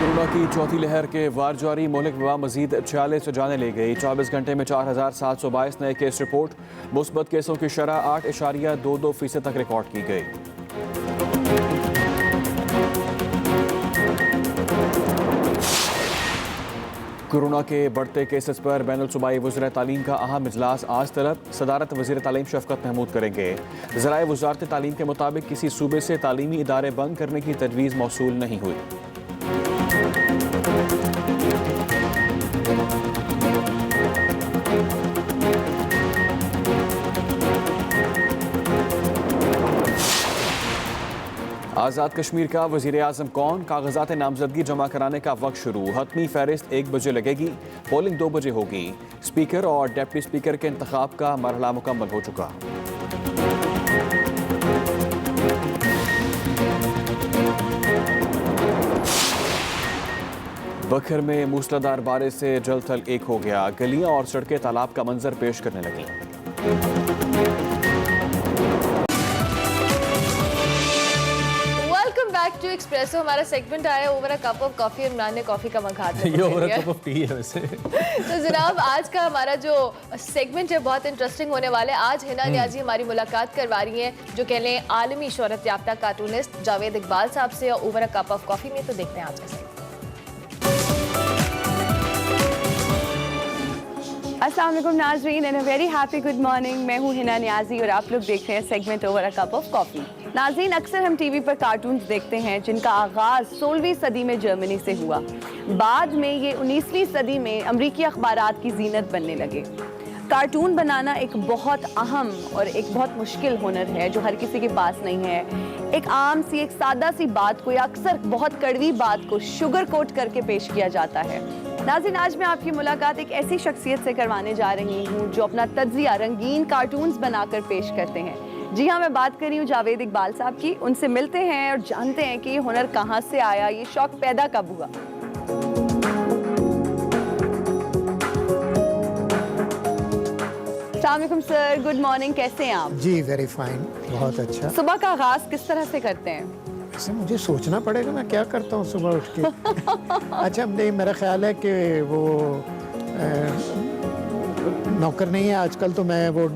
Corona की चौथी लहर के वार जारी, मुल्क में मजीद 46 जाने ले गई। 24 घंटे में 4722 नए केस रिपोर्ट। मुस्बत केसों की शरह 8.22% तक रिकॉर्ड की गई। कोरोना के बढ़ते केसेस पर बैनुल सूबाई वज़ीर तालीम का अहम इजलास आज तलब। सदारत वज़ीर तालीम शफ़क़त महमूद करेंगे। ज़राए वज़ारत तालीम के मुताबिक किसी सूबे से तालीमी इदारे बंद करने की तजवीज़ मौसूल नहीं हुई। आज़ाद कश्मीर का वज़ीर आज़म कौन, कागजात नामजदगी जमा कराने का वक्त शुरू। हतमी फहरिस्त 1 बजे लगेगी, पोलिंग 2 बजे होगी। स्पीकर और डिप्टी स्पीकर के इंतखाब का मरहला मुकम्मल हो चुका। बखर में मूसलाधार बारिश से जल थल एक हो गया। गलियां और सड़कें तालाब का मंजर पेश करने लगी। टू एक्सप्रेसो हमारा सेगमेंट आया over a cup of coffee. Imran ने कॉफी का मग हाथ में ये over a cup of T है वैसे। तो जनाब आज का हमारा जो सेगमेंट है बहुत इंटरेस्टिंग होने वाला है। आज हिना नियाजी हमारी मुलाकात करवा रही हैं, जो कह लें आलमी शोहरत याफ्ता कार्टूनिस्ट जावेद इकबाल साहब से over a cup of coffee में। तो देखते हैं आज का सेगमेंट। अस्सलाम वालेकुम नाज़रीन and a very happy good morning. मैं हूँ हिना नियाजी और आप लोग देख रहे हैं segment over a cup of coffee. नाज़रीन, अक्सर हम टीवी पर कार्टून्स देखते हैं जिनका आगाज़ 16वीं सदी में जर्मनी से हुआ। बाद में ये 19वीं सदी में अमरीकी अखबारात की जीनत बनने लगे। कार्टून बनाना एक बहुत अहम और एक बहुत मुश्किल हुनर है जो हर किसी के पास नहीं है। एक आम सी, एक सादा सी बात को या अक्सर बहुत कड़वी बात को शुगर कोट करके पेश किया जाता है। नाज़रीन, आज मैं आपकी मुलाकात एक ऐसी शख्सियत से करवाने जा रही हूँ जो अपना तज्जिया रंगीन कार्टून्स बनाकर पेश करते हैं। जी हाँ, मैं बात कर रही हूँ जावेद इकबाल साहब की। उनसे मिलते हैं और जानते हैं कि ये हुनर कहाँ से आया, ये शौक पैदा कब हुआ। अस्सलामुअलैकुम सर, गुड मॉर्निंग, कैसे हैं आप? जी वेरी फाइन, बहुत अच्छा। सुबह का आगाज़ किस तरह से करते हैं? वैसे मुझे सोचना पड़ेगा मैं क्या करता हूँ सुबह उठ के। अच्छा, नहीं, मेरा ख्याल है कि वो नौकर नहीं है आजकल, तो मैं वो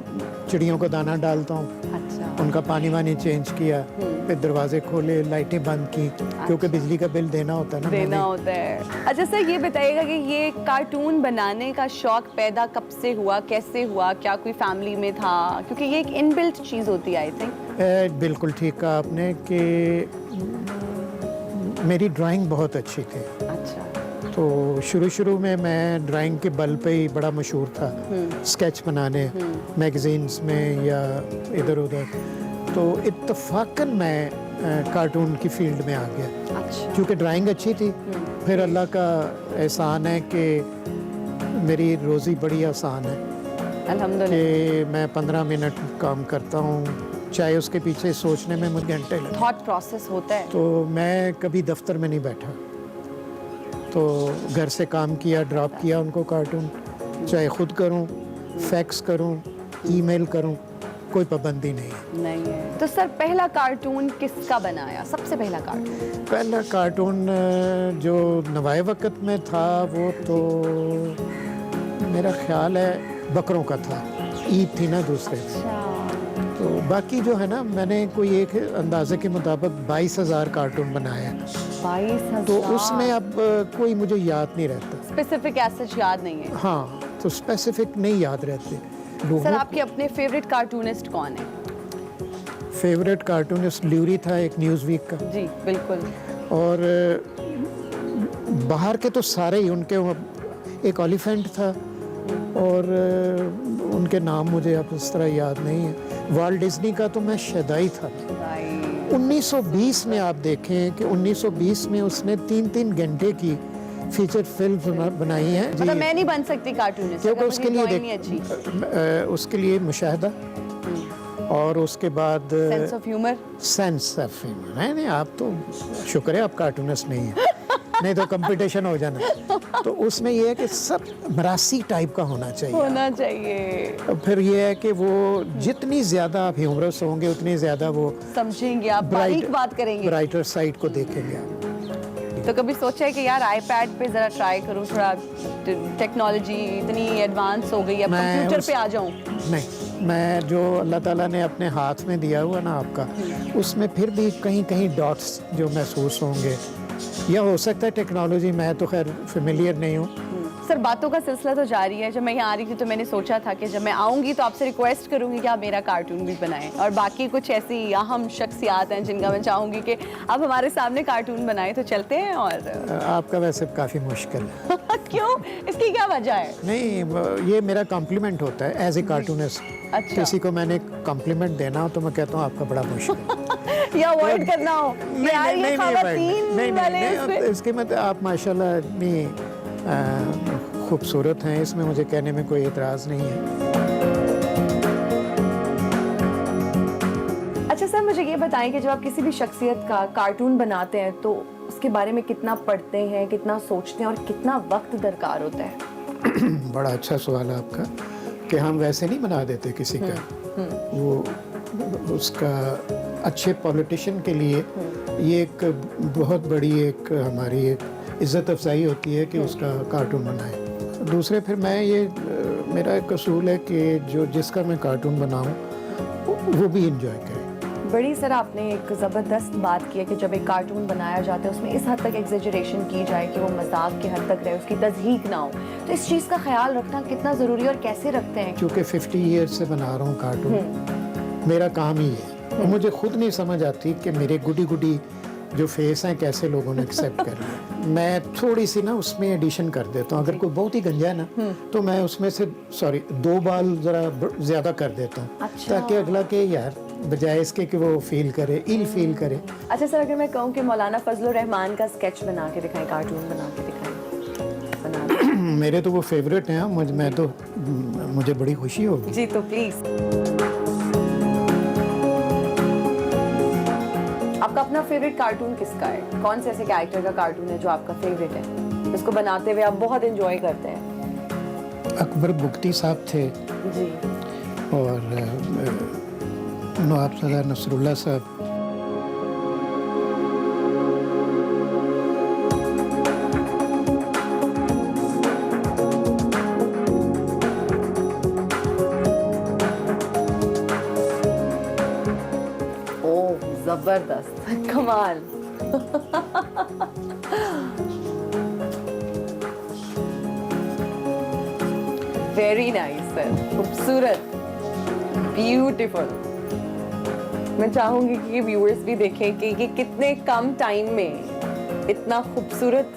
चिड़ियों को दाना डालता हूँ। अच्छा। उनका पानी वानी चेंज किया, फिर दरवाजे खोले, लाइटें बंद की, क्योंकि बिजली का बिल देना होता है ना। देना होता है। अच्छा सर, ये बताइएगा कि ये कार्टून बनाने का शौक पैदा कब से हुआ, कैसे हुआ, क्या कोई फैमिली में था? क्योंकि ये एक इनबिल्ट चीज़ होती है आई थिंक। बिल्कुल ठीक कहा आपने कि मेरी ड्राइंग बहुत अच्छी थी। अच्छा। तो शुरू में मैं ड्राइंग के बल पे ही बड़ा मशहूर था, स्केच बनाने मैगजीन्स में या इधर उधर। तो इत्तफाकन मैं कार्टून की फील्ड में आ गया। अच्छा। क्योंकि ड्राइंग अच्छी थी। फिर अल्लाह का एहसान है कि मेरी रोज़ी बड़ी आसान है। अल्हम्दुलिल्लाह। कि मैं 15 मिनट काम करता हूँ, चाहे उसके पीछे सोचने में मुझे घंटे लगे। थॉट प्रोसेस होता है। तो मैं कभी दफ्तर में नहीं बैठा, तो घर से काम किया, ड्रॉप किया उनको कार्टून, चाहे खुद करूं, फैक्स करूं, ईमेल करूं, कोई पाबंदी नहीं है। तो सर, पहला कार्टून किसका बनाया, सबसे पहला कार्टून? पहला कार्टून जो नवाए वक्त में था वो तो मेरा ख्याल है बकरों का था। ईद थी ना दूसरे। तो बाकी जो है ना, मैंने कोई एक अंदाजे के मुताबिक 22,000 कार्टून बनाया। 22,000? तो उसमें अब कोई मुझे याद नहीं रहता। स्पेसिफिक एसेज याद नहीं है? हाँ, तो स्पेसिफिक नहीं याद रहते। सर, आपके अपने फेवरेट कार्टूनिस्ट कौन है? फेवरेट कार्टूनिस्ट ल्यूरी था, एक न्यूज़ वीक का। जी बिल्कुल। और बाहर के तो सारे ही, उनके एक एलिफेंट था और उनके नाम मुझे अब इस तरह याद नहीं है। वाल्ट डिज्नी का तो मैं शदाई था। 1920 में आप देखें कि 1920 में उसने 3-3 घंटे की फीचर फिल्म बनाई है। मतलब मैं नहीं बन सकती कार्टूनिस्ट क्योंकि उसके लिए उसके लिए मुशाहदा और उसके बाद sense of humour. Sense of humour नहीं, आप तो शुक्र है आप कार्टूनिस्ट नहीं है। नहीं तो कंपटीशन हो जाना। तो उसमें ये है कि सब मरासी टाइप का होना चाहिए। तो फिर ये है कि वो जितनी ज़्यादा आप ह्यूमरस होंगे उतनी ज़्यादा वो समझेंगे, आप बारीक बात करेंगे, ब्राइटर साइड को देखेंगे आप। लिए। तो कभी सोचा है कि यार आईपैड पे ज़रा ट्राई करूँ, थोड़ा टेक्नोलॉजी इतनी एडवांस हो गई है, मैं कंप्यूटर उस- पे आ जाऊँ? नहीं, मैं जो अल्लाह ताला ने अपने हाथ में दिया हुआ ना आपका, उसमें फिर भी कहीं कहीं डॉट्स जो महसूस होंगे, या हो सकता है टेक्नोलॉजी, मैं तो खैर फेमिलियर नहीं हूँ। सर बातों का सिलसिला तो जारी है। जब मैं यहाँ आ रही थी तो मैंने सोचा था कि जब मैं आऊँगी तो आपसे रिक्वेस्ट करूँगी कि आप मेरा कार्टून भी बनाएं, और बाकी कुछ ऐसी अहम शख्सियात हैं जिनका मैं चाहूँगी कि आप हमारे सामने कार्टून बनाएं। तो चलते हैं। और आपका वैसे काफ़ी मुश्किल है। क्यों, इसकी क्या वजह है? नहीं, ये मेरा कॉम्प्लीमेंट होता है एज ए कार्टूनिस्ट। अच्छा। किसी को मैंने कॉम्प्लीमेंट देना हो तो मैं कहता हूँ आपका बड़ा मुश्किल। या अवॉइड करना हो यार, ये खवातीन वाले इसमें- इसके मतलब आप माशाल्लाह इतनी खूबसूरत हैं, इसमें मुझे कहने में कोई एतराज़ नहीं है। अच्छा सर, मुझे ये बताएं कि जब आप किसी भी शख्सियत का कार्टून बनाते हैं तो उसके बारे में कितना पढ़ते हैं, कितना सोचते हैं और कितना वक्त दरकार होता है? बड़ा अच्छा सवाल है आपका कि हम वैसे नहीं बना देते किसी का। वो उसका अच्छे पॉलिटिशियन के लिए ये एक बहुत बड़ी एक हमारी एक इज़्ज़त अफजाई होती है कि उसका कार्टून बनाए। दूसरे फिर मैं ये मेरा एक असूल है कि जो जिसका मैं कार्टून बनाऊं वो भी इंजॉय करे। बड़ी सर आपने एक ज़बरदस्त बात की है कि जब एक कार्टून बनाया जाता है उसमें इस हद तक एग्जेजरेशन की जाए कि वो मजाक की हद तक रहे, उसकी तज़हीक ना हो। तो इस चीज़ का ख्याल रखना कितना ज़रूरी है और कैसे रखते हैं? क्योंकि 50 ईयर्स से बना रहा हूँ कार्टून, मेरा काम ही है। और मुझे खुद नहीं समझ आती कि मेरे गुडी गुडी जो फेस हैं कैसे लोगों ने एक्सेप्ट कर लिया। मैं थोड़ी सी ना उसमें एडिशन कर देता हूँ। अगर कोई बहुत ही गंजा है ना तो मैं उसमें से 2 बाल ज़रा ज़्यादा कर देता हूँ। अच्छा। ताकि अगला के यार बजाय इसके कि वो फील करे, इल फील करे। अच्छा सर, अगर मैं कहूँ कि मौलाना फजलुर रहमान का स्केच बना के दिखाएं, कार्टून बना के दिखाएं, बना दें। मेरे तो वो फेवरेट हैं, मुझे बड़ी खुशी होगी। जी तो प्लीज़। आपका अपना फेवरेट कार्टून किसका है? कौन से ऐसे कैरेक्टर का कार्टून है जो आपका फेवरेट है, जिसको बनाते हुए आप बहुत एंजॉय करते हैं? अकबर बुख्ती साहब थे जी। और नवाबज़दा नसरुल्लाह साहब। जबरदस्त, कमाल। वेरी नाइस सर, खूबसूरत, ब्यूटीफुल। मैं चाहूंगी कि व्यूअर्स भी देखें कि ये कितने कम टाइम में इतना खूबसूरत।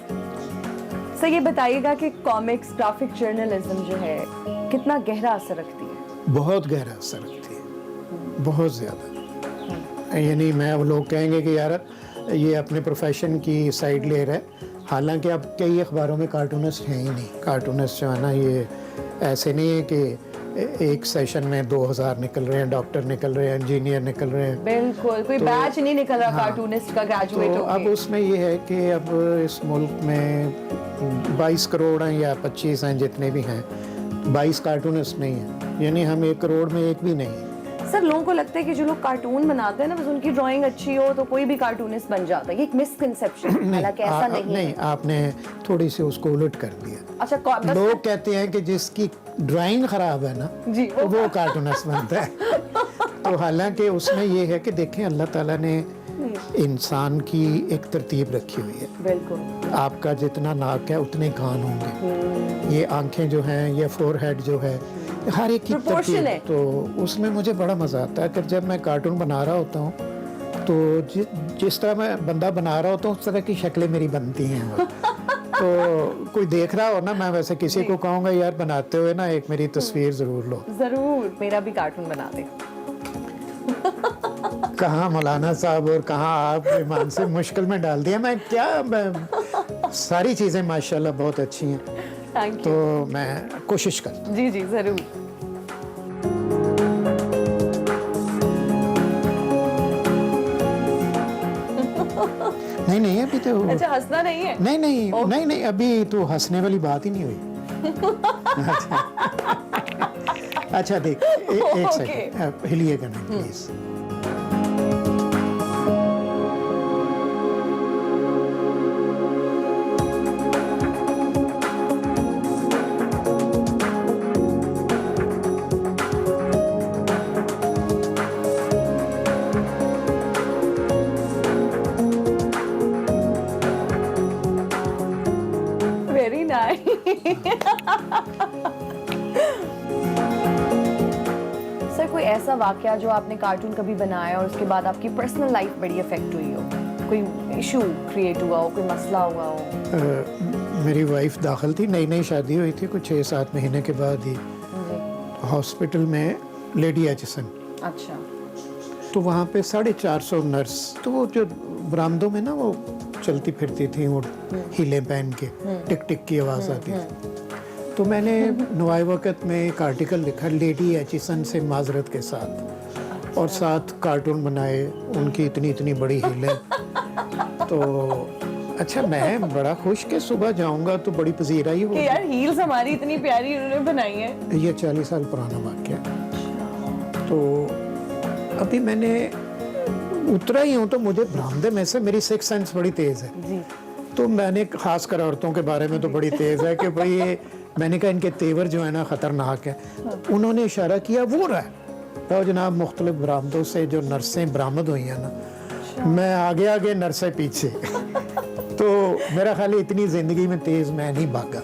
सर ये बताइएगा कि कॉमिक्स, ग्राफिक जर्नलिज्म जो है कितना गहरा असर रखती है? बहुत गहरा असर रखती है, बहुत ज़्यादा। यानी मैं वो लोग कहेंगे कि यार ये अपने प्रोफेशन की साइड ले रहा है, हालांकि अब कई अखबारों में कार्टूनिस्ट हैं ही नहीं। कार्टूनिस्ट जो है ना, ये ऐसे नहीं है कि एक सेशन में 2000 निकल रहे हैं, डॉक्टर निकल रहे हैं, इंजीनियर निकल रहे हैं। बिल्कुल, कोई बैच नहीं निकल रहा कार्टूनिस्ट का ग्रेजुएट तो होके। अब उसमें ये है कि अब इस मुल्क में 22 करोड़ हैं या 25 हैं, जितने भी हैं, 22 कार्टूनिस्ट नहीं हैं। यानी हम 1 करोड़ में एक भी नहीं। सर लोगों को लगता है कि जो लोग कार्टून बनाते हैं ना, बस उनकी ड्राइंग अच्छी हो तो कोई भी कार्टूनिस्ट बन जाता है। ये एक मिसकंसेप्शन है, हालांकि ऐसा नहीं है। आपने थोड़ी सी उसको उलट कर दिया। अच्छा, बस लोग कहते हैं कि जिसकी ड्राइंग खराब है ना जी, वो कार्टूनिस्ट बनता है। तो हालांकि उसमें ये है कि देखें, अल्लाह ताला ने इंसान की एक तरतीब रखी हुई है। बिल्कुल। आपका जितना नाक है उतने कान होंगे, ये आंखें जो हैं, ये फोरहेड जो है, हर एक की Proportion है। तरतीब। तो उसमें मुझे बड़ा मज़ा आता है कि जब मैं कार्टून बना रहा होता हूँ तो जिस तरह मैं बंदा बना रहा होता हूँ उस तरह की शक्लें मेरी बनती हैं। तो कोई देख रहा हो ना, मैं वैसे किसी को कहूँगा यार बनाते हुए ना एक मेरी तस्वीर ज़रूर लो। जरूर, मेरा भी कार्टून बना दे। कहाँ मौलाना साहब और कहाँ आप ईमान से मुश्किल में डाल दिया। मैं सारी चीज़ें माशाल्लाह बहुत अच्छी हैं, थैंक तो यू। मैं कोशिश कर। जी जी जरूर। नहीं अभी तो अच्छा, हंसना नहीं है? नहीं अभी तो हंसने वाली बात ही नहीं हुई। अच्छा देख, एक सेकंड हिलिएगा नहीं प्लीज। सर कोई ऐसा वाकया जो आपने कार्टून कभी बनाया और उसके बाद आपकी पर्सनल लाइफ बड़ी अफेक्ट हुई हो, कोई इशू क्रिएट हुआ हो, कोई मसला हुआ हो? मेरी वाइफ दाखिल थी, नई नई शादी हुई थी, कुछ 6-7 महीने के बाद ही जी। हॉस्पिटल में लेडी एचिसन, अच्छा। तो वहाँ पे 450 नर्स, तो वो जो बरामदों में ना वो चलती फिरती थी, वो हीले पहन के टिक टिक की आवाज़ आती थी। तो मैंने नवाए वक़्त में एक आर्टिकल लिखा लेडी एचिसन से माजरत के साथ, और साथ कार्टून बनाए उनकी इतनी इतनी बड़ी हीलें। तो अच्छा, मैं बड़ा खुश कि सुबह जाऊंगा तो बड़ी पजीराई कि होगी। यार हील्स हमारी इतनी प्यारी उन्होंने बनाई है। ये 40 साल पुराना वाक़या। तो अभी मैंने उतरा ही हूँ तो मुझे बरामदे में से मेरी सिक्स सेंस बड़ी तेज़ है जी। तो मैंने खासकर औरतों के बारे में तो बड़ी तेज़ है कि भाई ये, मैंने कहा इनके तेवर जो है ना ख़तरनाक है। उन्होंने इशारा किया वो रहा है, तो जनाब मुख्तलिफ बरामदों से जो नर्सें बरामद हुई हैं ना, मैं आगे आगे नर्सें पीछे। तो मेरा ख्याल है इतनी ज़िंदगी में तेज़ मैं नहीं भागा।